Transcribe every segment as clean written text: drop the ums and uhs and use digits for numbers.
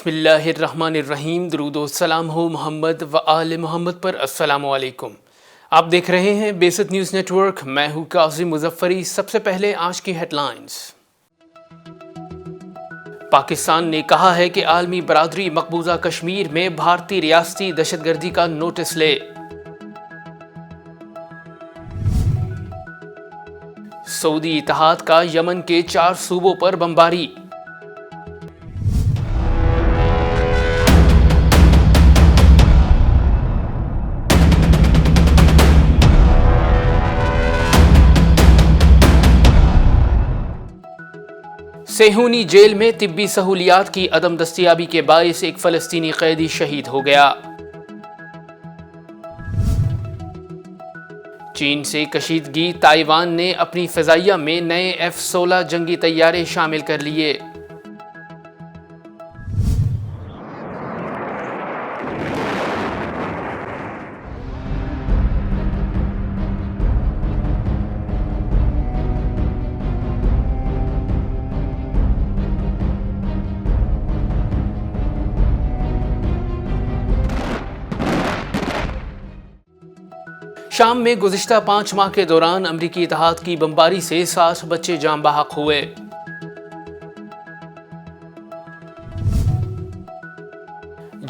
بسم اللہ الرحمن الرحیم۔ درود و سلام ہو محمد و آل محمد پر۔ السلام علیکم، آپ دیکھ رہے ہیں بیست نیوز نیٹ ورک۔ میں ہوں کاظم مظفری۔ سب سے پہلے آج کی ہیڈ لائنز۔ پاکستان نے کہا ہے کہ عالمی برادری مقبوضہ کشمیر میں بھارتی ریاستی دہشت گردی کا نوٹس لے۔ سعودی اتحاد کا یمن کے 4 صوبوں پر بمباری۔ سیہونی جیل میں طبی سہولیات کی عدم دستیابی کے باعث ایک فلسطینی قیدی شہید ہو گیا۔ چین سے کشیدگی، تائیوان نے اپنی فضائیہ میں نئے F-16 جنگی طیارے شامل کر لیے۔ شام میں گزشتہ 5 ماہ کے دوران امریکی اتحاد کی بمباری سے 60 بچے جاں بحق ہوئے۔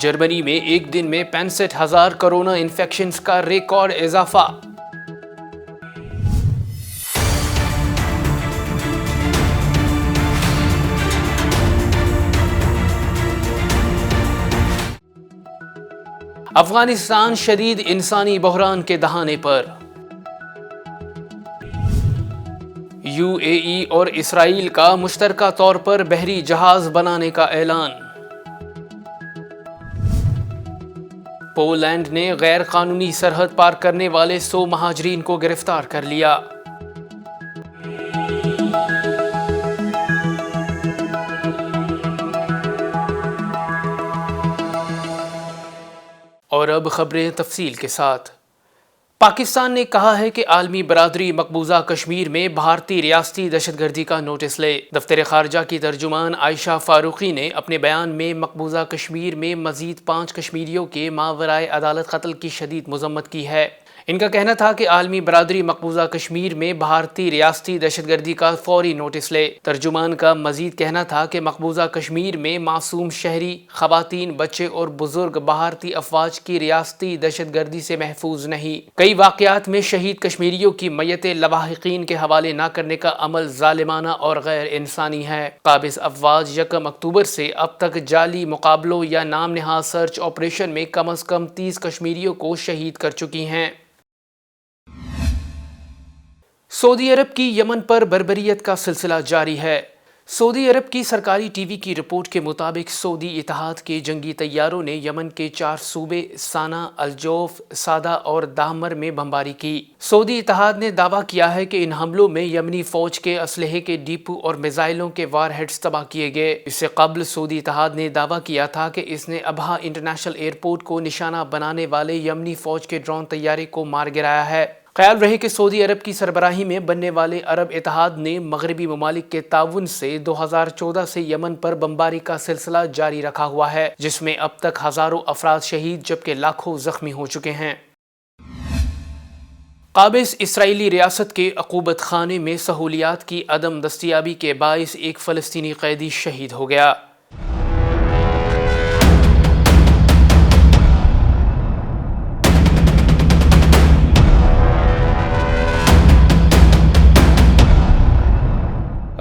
جرمنی میں ایک دن میں 65,000 کورونا انفیکشنز کا ریکارڈ اضافہ۔ افغانستان شدید انسانی بحران کے دہانے پر۔ UAE اور اسرائیل کا مشترکہ طور پر بحری جہاز بنانے کا اعلان۔ پولینڈ نے غیر قانونی سرحد پار کرنے والے 100 مہاجرین کو گرفتار کر لیا۔ اور اب خبریں تفصیل کے ساتھ۔ پاکستان نے کہا ہے کہ عالمی برادری مقبوضہ کشمیر میں بھارتی ریاستی دہشت گردی کا نوٹس لے۔ دفتر خارجہ کی ترجمان عائشہ فاروقی نے اپنے بیان میں مقبوضہ کشمیر میں مزید 5 کشمیریوں کے ماورائے عدالت قتل کی شدید مذمت کی ہے۔ ان کا کہنا تھا کہ عالمی برادری مقبوضہ کشمیر میں بھارتی ریاستی دہشت گردی کا فوری نوٹس لے۔ ترجمان کا مزید کہنا تھا کہ مقبوضہ کشمیر میں معصوم شہری، خواتین، بچے اور بزرگ بھارتی افواج کی ریاستی دہشت گردی سے محفوظ نہیں۔ کئی واقعات میں شہید کشمیریوں کی میتیں لاحقین کے حوالے نہ کرنے کا عمل ظالمانہ اور غیر انسانی ہے۔ قابض افواج 1 اکتوبر سے اب تک جعلی مقابلوں یا نام نہاد سرچ آپریشن میں کم از کم 30 کشمیریوں کو شہید کر چکی ہیں۔ سعودی عرب کی یمن پر بربریت کا سلسلہ جاری ہے۔ سعودی عرب کی سرکاری ٹی وی کی رپورٹ کے مطابق سعودی اتحاد کے جنگی طیاروں نے یمن کے 4 صوبے سانا، الجوف، سادہ اور دامر میں بمباری کی۔ سعودی اتحاد نے دعویٰ کیا ہے کہ ان حملوں میں یمنی فوج کے اسلحے کے ڈپو اور میزائلوں کے وار ہیڈز تباہ کیے گئے۔ اس سے قبل سعودی اتحاد نے دعویٰ کیا تھا کہ اس نے ابہا انٹرنیشنل ایئرپورٹ کو نشانہ بنانے والے یمنی فوج کے ڈرون طیارے کو مار گرایا ہے۔ خیال رہے کہ سعودی عرب کی سربراہی میں بننے والے عرب اتحاد نے مغربی ممالک کے تعاون سے 2014 سے یمن پر بمباری کا سلسلہ جاری رکھا ہوا ہے، جس میں اب تک ہزاروں افراد شہید جبکہ لاکھوں زخمی ہو چکے ہیں۔ قابض اسرائیلی ریاست کے عقوبت خانے میں سہولیات کی عدم دستیابی کے باعث ایک فلسطینی قیدی شہید ہو گیا۔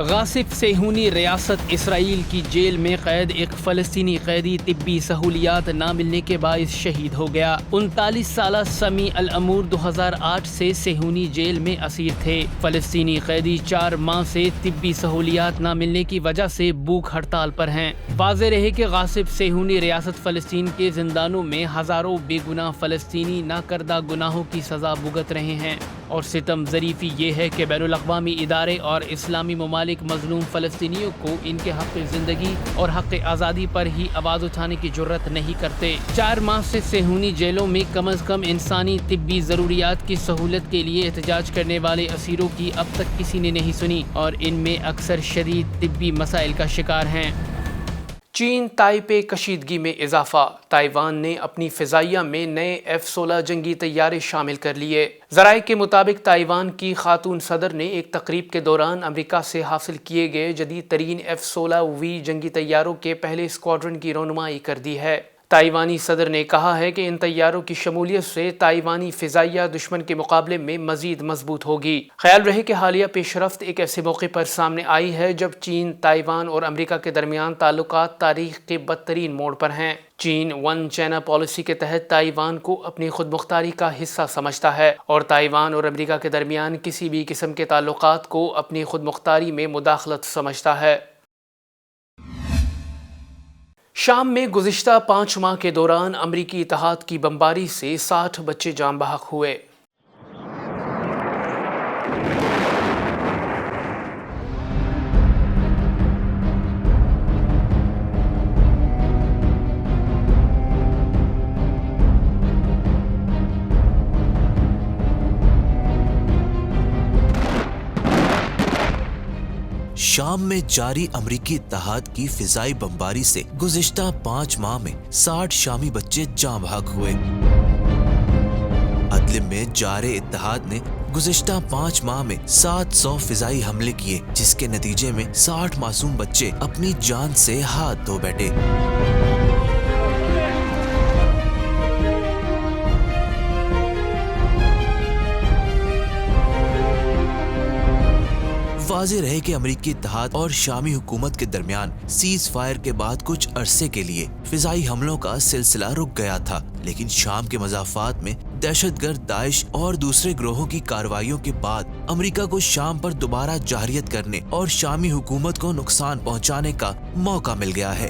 غاصب سیہونی ریاست اسرائیل کی جیل میں قید ایک فلسطینی قیدی طبی سہولیات نہ ملنے کے باعث شہید ہو گیا۔ 39 سالہ سمیع الامور 2008 سے سیہونی جیل میں اسیر تھے۔ فلسطینی قیدی 4 ماہ سے طبی سہولیات نہ ملنے کی وجہ سے بھوک ہڑتال پر ہیں۔ واضح رہے کہ غاصب سیہونی ریاست فلسطین کے زندانوں میں ہزاروں بے گناہ فلسطینی نہ کردہ گناہوں کی سزا بھگت رہے ہیں، اور ستم ظریفی یہ ہے کہ بین الاقوامی ادارے اور اسلامی ممالک مظلوم فلسطینیوں کو ان کے حق زندگی اور حق آزادی پر ہی آواز اٹھانے کی جرت نہیں کرتے۔ 4 ماہ سے سیہونی جیلوں میں کم از کم انسانی طبی ضروریات کی سہولت کے لیے احتجاج کرنے والے اسیروں کی اب تک کسی نے نہیں سنی، اور ان میں اکثر شدید طبی مسائل کا شکار ہیں۔ چین تائپے کشیدگی میں اضافہ، تائیوان نے اپنی فضائیہ میں نئے F-16 جنگی طیارے شامل کر لیے۔ ذرائع کے مطابق تائیوان کی خاتون صدر نے ایک تقریب کے دوران امریکہ سے حاصل کیے گئے جدید ترین F-16V جنگی طیاروں کے پہلے اسکواڈرن کی رونمائی کر دی ہے۔ تائیوانی صدر نے کہا ہے کہ ان طیاروں کی شمولیت سے تائیوانی فضائیہ دشمن کے مقابلے میں مزید مضبوط ہوگی۔ خیال رہے کہ حالیہ پیش رفت ایک ایسے موقع پر سامنے آئی ہے جب چین، تائیوان اور امریکہ کے درمیان تعلقات تاریخ کے بدترین موڑ پر ہیں۔ چین ون چائنا پالیسی کے تحت تائیوان کو اپنی خود مختاری کا حصہ سمجھتا ہے اور تائیوان اور امریکہ کے درمیان کسی بھی قسم کے تعلقات کو اپنی خود مختاری میں مداخلت سمجھتا ہے۔ شام میں گزشتہ 5 ماہ کے دوران امریکی اتحاد کی بمباری سے 60 بچے جاں بحق ہوئے۔ شام میں جاری امریکی اتحاد کی فضائی بمباری سے گزشتہ 5 ماہ میں 60 شامی بچے جاں بحق ہوئے۔ ادلب میں جارے اتحاد نے گزشتہ 5 ماہ میں 700 فضائی حملے کیے، جس کے نتیجے میں 60 معصوم بچے اپنی جان سے ہاتھ دھو بیٹھے۔ واضح رہے کہ امریکی اتحاد اور شامی حکومت کے درمیان سیز فائر کے بعد کچھ عرصے کے لیے فضائی حملوں کا سلسلہ رک گیا تھا، لیکن شام کے مضافات میں دہشت گرد داعش اور دوسرے گروہوں کی کارروائیوں کے بعد امریکہ کو شام پر دوبارہ جارحیت کرنے اور شامی حکومت کو نقصان پہنچانے کا موقع مل گیا ہے۔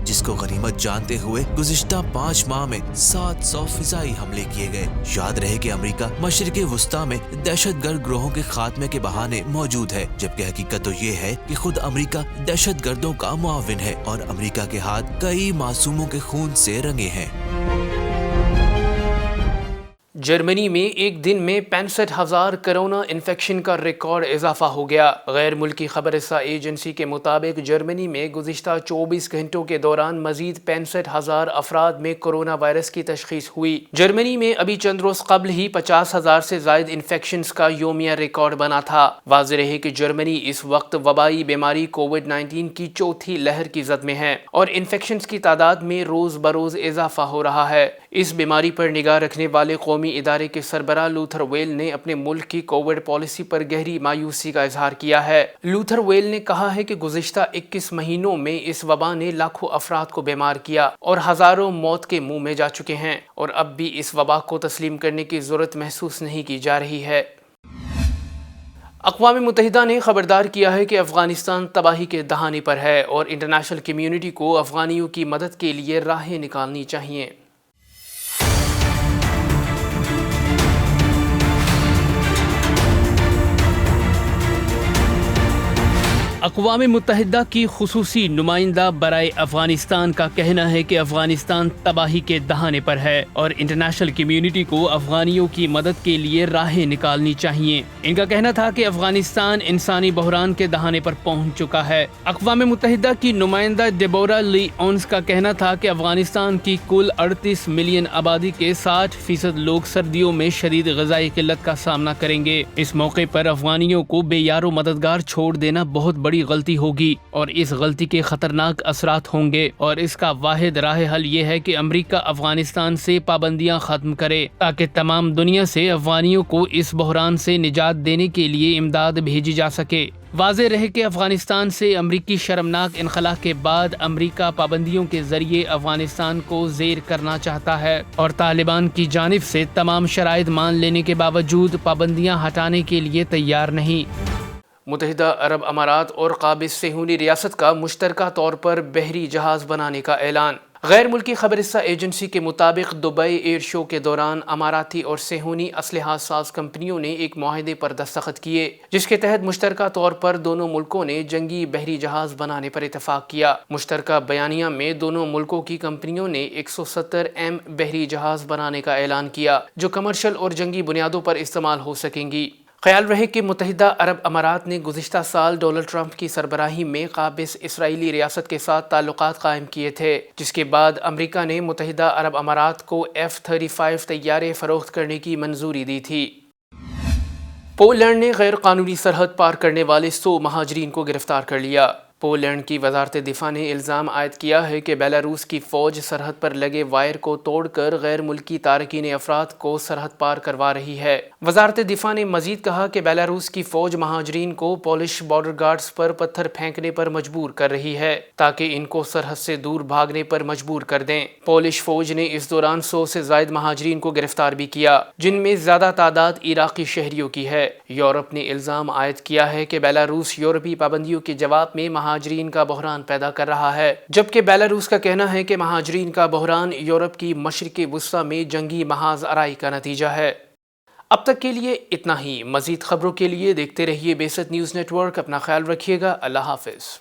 جس کو غنیمت جانتے ہوئے گزشتہ 5 ماہ میں 700 فضائی حملے کیے گئے۔ یاد رہے کہ امریکہ مشرق وسطیٰ میں دہشت گرد گروہوں کے خاتمے کے بہانے موجود ہے، جبکہ حقیقت تو یہ ہے کہ خود امریکہ دہشت گردوں کا معاون ہے اور امریکہ کے ہاتھ کئی معصوموں کے خون سے رنگے ہیں۔ جرمنی میں ایک دن میں 65,000 کرونا انفیکشن کا ریکارڈ اضافہ ہو گیا۔ غیر ملکی خبر رساں ایجنسی کے مطابق جرمنی میں گزشتہ 24 گھنٹوں کے دوران مزید 65,000 افراد میں کرونا وائرس کی تشخیص ہوئی۔ جرمنی میں ابھی چند روز قبل ہی 50,000 سے زائد انفیکشنز کا یومیہ ریکارڈ بنا تھا۔ واضح رہے کہ جرمنی اس وقت وبائی بیماری کووڈ-19 کی چوتھی لہر کی زد میں ہے اور انفیکشنز کی تعداد میں روز بروز اضافہ ہو رہا ہے۔ اس بیماری پر نگاہ رکھنے والے قومی ادارے کے سربراہ لوتھر ویل نے اپنے ملک کی کووڈ پالیسی پر گہری مایوسی کا اظہار کیا ہے۔ لوتھر ویل نے کہا ہے کہ گزشتہ 21 مہینوں میں اس وبا نے لاکھوں افراد کو بیمار کیا اور ہزاروں موت کے منہ میں جا چکے ہیں، اور اب بھی اس وبا کو تسلیم کرنے کی ضرورت محسوس نہیں کی جا رہی ہے۔ اقوام متحدہ نے خبردار کیا ہے کہ افغانستان تباہی کے دہانے پر ہے اور انٹرنیشنل کمیونٹی کو افغانیوں کی مدد کے لیے راہیں نکالنی چاہیے۔ اقوام متحدہ کی خصوصی نمائندہ برائے افغانستان کا کہنا ہے کہ افغانستان تباہی کے دہانے پر ہے اور انٹرنیشنل کمیونٹی کو افغانیوں کی مدد کے لیے راہیں نکالنی چاہیے۔ ان کا کہنا تھا کہ افغانستان انسانی بحران کے دہانے پر پہنچ چکا ہے۔ اقوام متحدہ کی نمائندہ ڈیبورا لی اونز کا کہنا تھا کہ افغانستان کی کل 38 ملین آبادی کے 60% لوگ سردیوں میں شدید غذائی قلت کا سامنا کریں گے۔ اس موقع پر افغانیوں کو بے یار و مددگار چھوڑ دینا بہت بڑی غلطی ہوگی اور اس غلطی کے خطرناک اثرات ہوں گے، اور اس کا واحد راہ حل یہ ہے کہ امریکہ افغانستان سے پابندیاں ختم کرے تاکہ تمام دنیا سے افغانیوں کو اس بحران سے نجات دینے کے لیے امداد بھیجی جا سکے۔ واضح رہے کہ افغانستان سے امریکی شرمناک انخلا کے بعد امریکہ پابندیوں کے ذریعے افغانستان کو زیر کرنا چاہتا ہے اور طالبان کی جانب سے تمام شرائط مان لینے کے باوجود پابندیاں ہٹانے کے لیے تیار نہیں۔ متحدہ عرب امارات اور قابض صہیونی ریاست کا مشترکہ طور پر بحری جہاز بنانے کا اعلان۔ غیر ملکی خبررساں ایجنسی کے مطابق دبئی ایئر شو کے دوران اماراتی اور صہیونی اسلحہ ساز کمپنیوں نے ایک معاہدے پر دستخط کیے، جس کے تحت مشترکہ طور پر دونوں ملکوں نے جنگی بحری جہاز بنانے پر اتفاق کیا۔ مشترکہ بیانیہ میں دونوں ملکوں کی کمپنیوں نے 170 بحری جہاز بنانے کا اعلان کیا، جو کمرشل اور جنگی بنیادوں پر استعمال ہو سکیں گی۔ خیال رہے کہ متحدہ عرب امارات نے گزشتہ سال ڈونلڈ ٹرمپ کی سربراہی میں قابض اسرائیلی ریاست کے ساتھ تعلقات قائم کیے تھے، جس کے بعد امریکہ نے متحدہ عرب امارات کو F-35 طیارے فروخت کرنے کی منظوری دی تھی۔ پولینڈ نے غیر قانونی سرحد پار کرنے والے 100 مہاجرین کو گرفتار کر لیا۔ پولینڈ کی وزارت دفاع نے الزام عائد کیا ہے کہ بیلاروس کی فوج سرحد پر لگے وائر کو توڑ کر غیر ملکی تارکین افراد کو سرحد پار کروا رہی ہے۔ وزارت دفاع نے مزید کہا کہ بیلاروس کی فوج مہاجرین کو پولش بارڈر گارڈز پر پتھر پھینکنے پر مجبور کر رہی ہے تاکہ ان کو سرحد سے دور بھاگنے پر مجبور کر دیں۔ پولش فوج نے اس دوران 100 سے زائد مہاجرین کو گرفتار بھی کیا، جن میں زیادہ تعداد عراقی شہریوں کی ہے۔ یورپ نے الزام عائد کیا ہے کہ بیلاروس یورپی پابندیوں کے جواب میں مہاجرین کا بحران پیدا کر رہا ہے، جبکہ بیلاروس کا کہنا ہے کہ مہاجرین کا بحران یورپ کی مشرق وسطی میں جنگی محاذ آرائی کا نتیجہ ہے۔ اب تک کے لیے اتنا ہی۔ مزید خبروں کے لیے دیکھتے رہیے بے ست نیوز نیٹ ورک۔ اپنا خیال رکھیے گا۔ اللہ حافظ۔